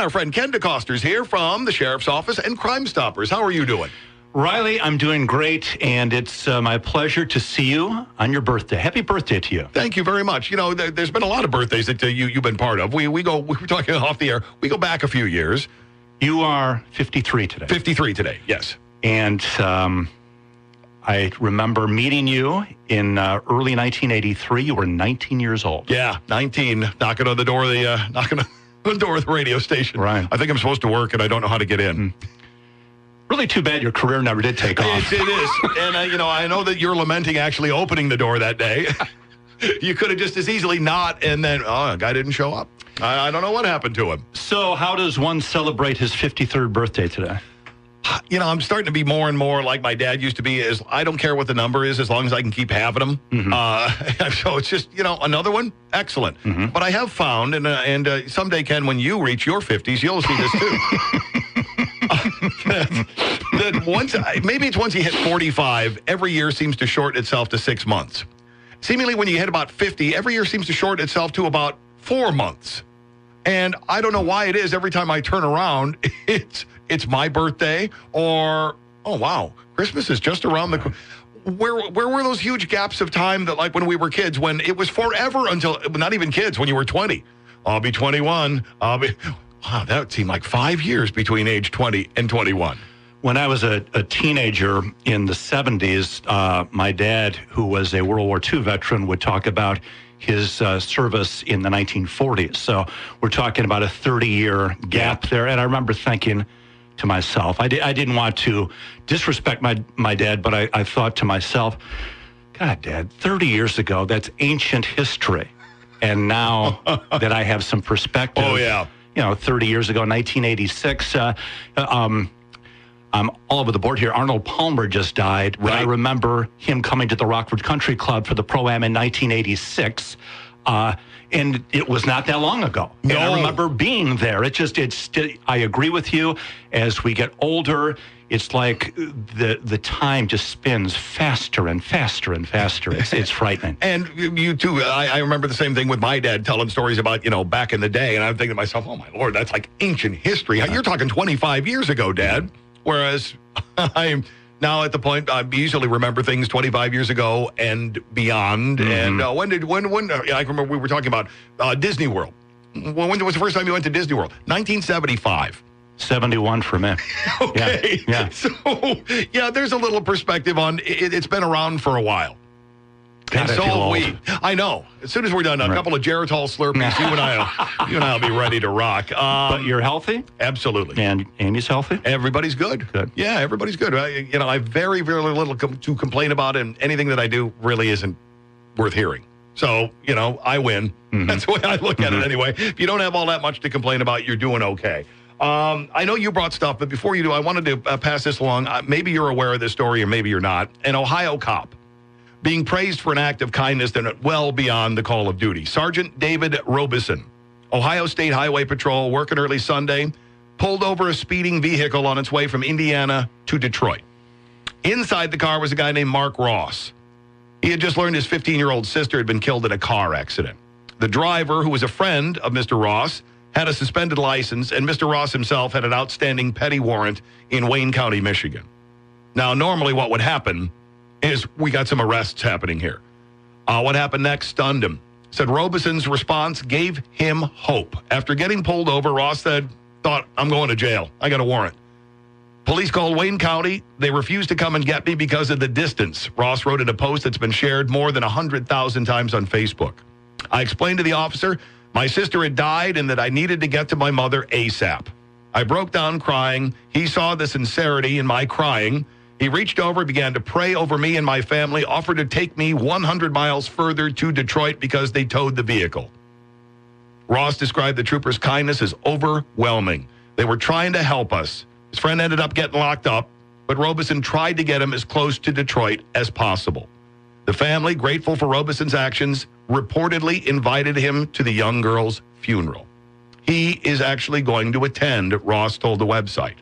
Our friend Ken DeCostner's here from the Sheriff's Office and CrimeStoppers. How are you doing? Riley, I'm doing great, and it's my pleasure to see you on your birthday. Happy birthday to you. Thank you very much. You know, there's been a lot of birthdays that you've been part of. We were talking off the air. We go back a few years. You are 53 today. 53 today, yes. And I remember meeting you in early 1983. You were 19 years old. Yeah, 19. Knocking on the door of the radio station. Right. I think I'm supposed to work, and I don't know how to get in. Really too bad your career never did take off. It is. And, I know that you're lamenting actually opening the door that day. You could have just as easily not, and then, a guy didn't show up. I don't know what happened to him. So how does one celebrate his 53rd birthday today? I'm starting to be more and more like my dad used to be. I don't care what the number is as long as I can keep having them. Mm-hmm. So it's just, another one, excellent. Mm-hmm. But I have found, and someday, Ken, when you reach your 50s, you'll see this too. That maybe it's once you hit 45, every year seems to shorten itself to 6 months. Seemingly when you hit about 50, every year seems to shorten itself to about 4 months. And I don't know why it is. Every time I turn around, it's my birthday, or, oh, wow, Christmas is just around the corner. Where were those huge gaps of time that, like when we were kids, when it was forever until, not even kids, when you were 20. I'll be 21. Wow, that seemed like 5 years between age 20 and 21. When I was a teenager in the 70s, my dad, who was a World War II veteran, would talk about his service in the 1940s. So we're talking about a 30-year gap there. And I remember thinking to myself, I didn't want to disrespect my dad, but I thought to myself, God, Dad, 30 years ago, that's ancient history. And now that I have some perspective, 30 years ago, 1986, I'm all over the board here. Arnold Palmer just died. Right. I remember him coming to the Rockford Country Club for the Pro-Am in 1986. And it was not that long ago. No. And I remember being there. I agree with you. As we get older, it's like the time just spins faster and faster and faster. It's frightening. And you too. I remember the same thing with my dad telling stories about, back in the day. And I'm thinking to myself, oh my Lord, that's like ancient history. You're talking 25 years ago, Dad. Whereas I'm now at the point I easily remember things 25 years ago and beyond. Mm-hmm. And when I remember we were talking about Disney World. When was the first time you went to Disney World? 1975. 71 for me. Okay. Yeah. So, there's a little perspective on it. It's been around for a while. God, and so have we. I know. As soon as we're done, a couple of Geritol Slurpees, you and I'll be ready to rock. But you're healthy? Absolutely. And Amy's healthy? Everybody's good. Good. Yeah, everybody's good. I have very, very little to complain about, and anything that I do really isn't worth hearing. So, I win. Mm-hmm. That's the way I look at it anyway. If you don't have all that much to complain about, you're doing okay. I know you brought stuff, but before you do, I wanted to pass this along. Maybe you're aware of this story, or maybe you're not. An Ohio cop being praised for an act of kindness that went well beyond the call of duty. Sergeant David Robeson, Ohio State Highway Patrol, working early Sunday, pulled over a speeding vehicle on its way from Indiana to Detroit. Inside the car was a guy named Mark Ross. He had just learned his 15-year-old sister had been killed in a car accident. The driver, who was a friend of Mr. Ross, had a suspended license, and Mr. Ross himself had an outstanding petty warrant in Wayne County, Michigan. Now, normally what would happen is we got some arrests happening here. What happened next stunned him. Said Robeson's response gave him hope. After getting pulled over, Ross thought, I'm going to jail. I got a warrant. Police called Wayne County. They refused to come and get me because of the distance. Ross wrote in a post that's been shared more than 100,000 times on Facebook. I explained to the officer my sister had died and that I needed to get to my mother ASAP. I broke down crying. He saw the sincerity in my crying. He reached over, began to pray over me and my family, offered to take me 100 miles further to Detroit because they towed the vehicle. Ross described the troopers' kindness as overwhelming. They were trying to help us. His friend ended up getting locked up, but Robeson tried to get him as close to Detroit as possible. The family, grateful for Robeson's actions, reportedly invited him to the young girl's funeral. He is actually going to attend, Ross told the website.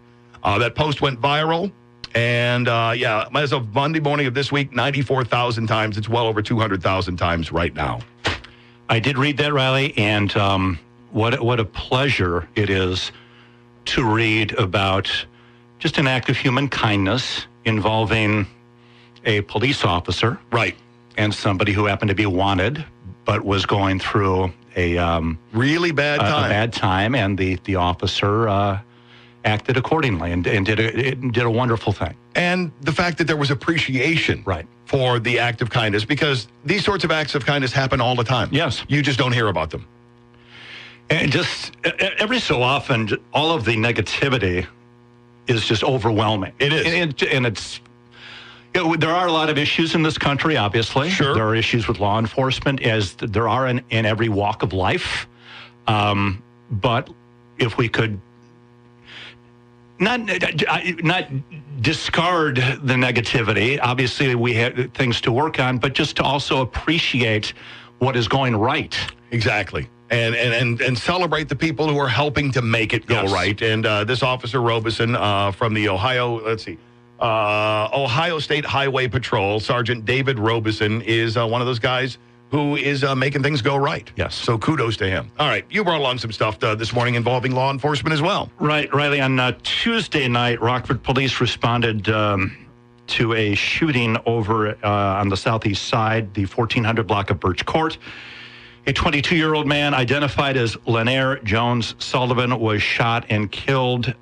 That post went viral. And, as of Monday morning of this week, 94,000 times. It's well over 200,000 times right now. I did read that, Riley, and what a pleasure it is to read about just an act of human kindness involving a police officer. Right. And somebody who happened to be wanted, but was going through a really bad time. A bad time, and the officer acted accordingly and did a wonderful thing. And the fact that there was appreciation for the act of kindness, because these sorts of acts of kindness happen all the time. Yes. You just don't hear about them. And just every so often, all of the negativity is just overwhelming. It is. And it's... There are a lot of issues in this country, obviously. Sure. There are issues with law enforcement, as there are in every walk of life. But if we could not discard the negativity, obviously we have things to work on, but just to also appreciate what is going right. Exactly. And celebrate the people who are helping to make it go right. And this Officer Robeson from the Ohio State Highway Patrol, Sergeant David Robeson, is one of those guys who is making things go right. Yes. So kudos to him. All right. You brought along some stuff this morning involving law enforcement as well. Right, Riley. On Tuesday night, Rockford police responded to a shooting over on the southeast side, the 1400 block of Birch Court. A 22-year-old man identified as Lanier Jones Sullivan was shot and killed.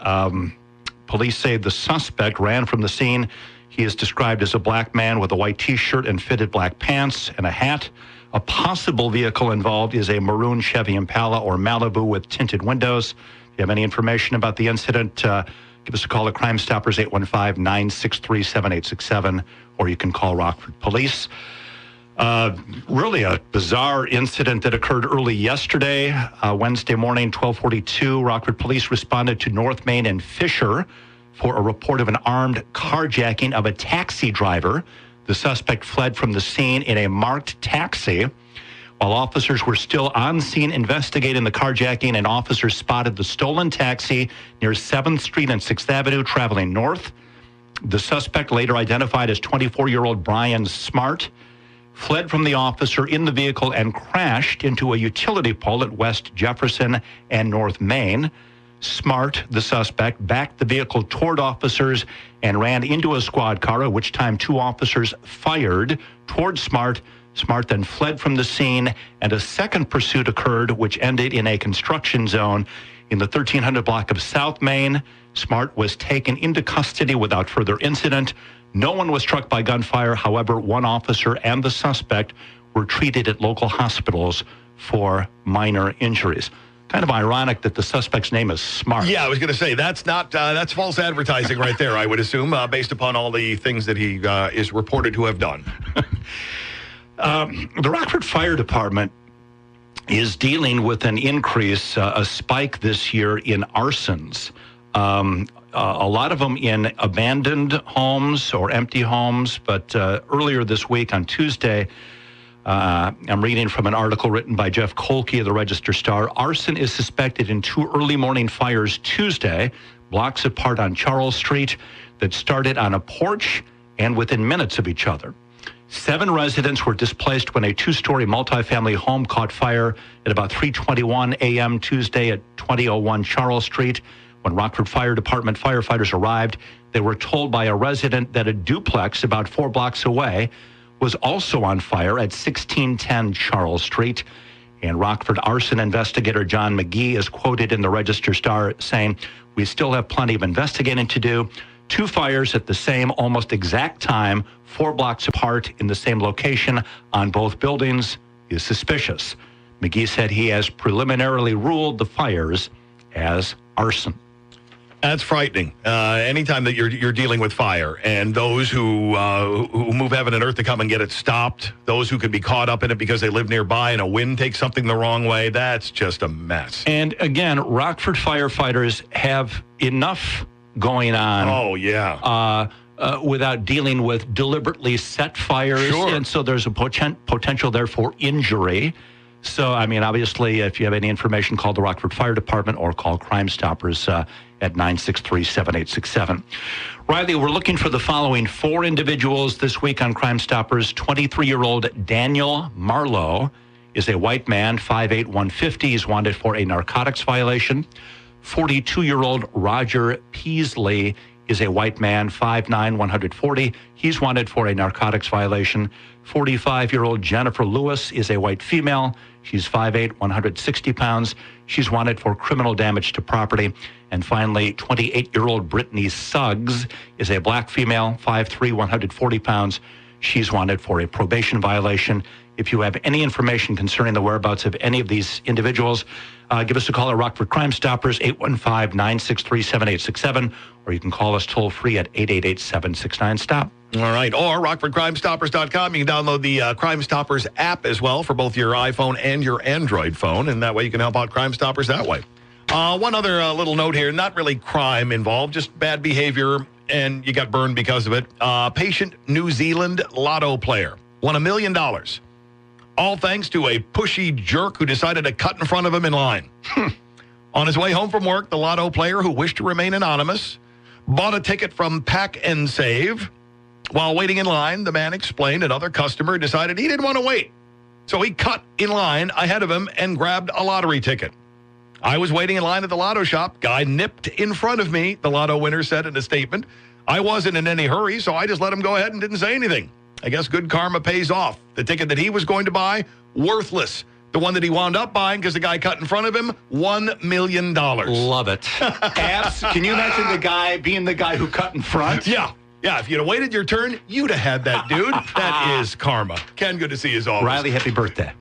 Police say the suspect ran from the scene. He is described as a black man with a white T-shirt and fitted black pants and a hat. A possible vehicle involved is a maroon Chevy Impala or Malibu with tinted windows. If you have any information about the incident, give us a call at CrimeStoppers 815-963-7867, or you can call Rockford Police. Really a bizarre incident that occurred early yesterday, Wednesday morning, 12:42. Rockford police responded to North Main and Fisher for a report of an armed carjacking of a taxi driver. The suspect fled from the scene in a marked taxi. While officers were still on scene investigating the carjacking, an officer spotted the stolen taxi near 7th Street and 6th Avenue traveling north. The suspect, later identified as 24-year-old Brian Smart, fled from the officer in the vehicle and crashed into a utility pole at West Jefferson and North Main. Smart, the suspect, backed the vehicle toward officers and ran into a squad car, at which time two officers fired toward Smart. Smart then fled from the scene, and a second pursuit occurred, which ended in a construction zone in the 1300 block of South Main. Smart was taken into custody without further incident. No one was struck by gunfire. However, one officer and the suspect were treated at local hospitals for minor injuries. Kind of ironic that the suspect's name is Smart. Yeah, I was going to say, that's false advertising right there, I would assume, based upon all the things that he is reported to have done. The Rockford Fire Department is dealing with an increase, a spike this year in arsons. A lot of them in abandoned homes or empty homes. But earlier this week on Tuesday, I'm reading from an article written by Jeff Kolke of the Register-Star. Arson is suspected in two early morning fires Tuesday, blocks apart on Charles Street, that started on a porch and within minutes of each other. 7 residents were displaced when a 2-story multifamily home caught fire at about 3:21 a.m. Tuesday at 2001 Charles Street. When Rockford Fire Department firefighters arrived, they were told by a resident that a duplex about 4 blocks away was also on fire at 1610 Charles Street. And Rockford arson investigator John McGee is quoted in the Register-Star saying, "We still have plenty of investigating to do. 2 fires at the same almost exact time, 4 blocks apart in the same location on both buildings is suspicious." McGee said he has preliminarily ruled the fires as arson. That's frightening. Anytime that you're dealing with fire, and those who move heaven and earth to come and get it stopped, those who could be caught up in it because they live nearby and a wind takes something the wrong way, that's just a mess. And again, Rockford firefighters have enough going on. Oh, yeah. Without dealing with deliberately set fires. Sure. And so there's a potential there for injury. So, I mean, obviously, if you have any information, call the Rockford Fire Department or call CrimeStoppers at 963-7867. Riley, we're looking for the following 4 individuals this week on CrimeStoppers. 23-year-old Daniel Marlowe is a white man, 5'8", 150. He's wanted for a narcotics violation. 42-year-old Roger Peasley is a white man, 5'9", 140. He's wanted for a narcotics violation. 45-year-old Jennifer Lewis is a white female. She's 5'8", 160 pounds. She's wanted for criminal damage to property. And finally, 28-year-old Brittany Suggs is a black female, 5'3", 140 pounds. She's wanted for a probation violation. If you have any information concerning the whereabouts of any of these individuals, give us a call at Rockford Crime Stoppers, 815-963-7867, or you can call us toll-free at 888-769-STOP. All right. Or rockfordcrimestoppers.com. You can download the Crime Stoppers app as well for both your iPhone and your Android phone, and that way you can help out Crime Stoppers that way. One other little note here, not really crime involved, just bad behavior, and you got burned because of it. Patient New Zealand lotto player won $1 million. All thanks to a pushy jerk who decided to cut in front of him in line. On his way home from work, the lotto player, who wished to remain anonymous, bought a ticket from Pack and Save. While waiting in line, the man explained another customer decided he didn't want to wait. So he cut in line ahead of him and grabbed a lottery ticket. I was waiting in line at the lotto shop. Guy nipped in front of me, the lotto winner said in a statement. I wasn't in any hurry, so I just let him go ahead and didn't say anything. I guess good karma pays off. The ticket that he was going to buy, worthless. The one that he wound up buying because the guy cut in front of him, $1 million. Love it. Abs, can you imagine the guy being the guy who cut in front? Yeah. Yeah, if you'd have waited your turn, you'd have had that, dude. That is karma. Ken, good to see you as always. Riley, happy birthday.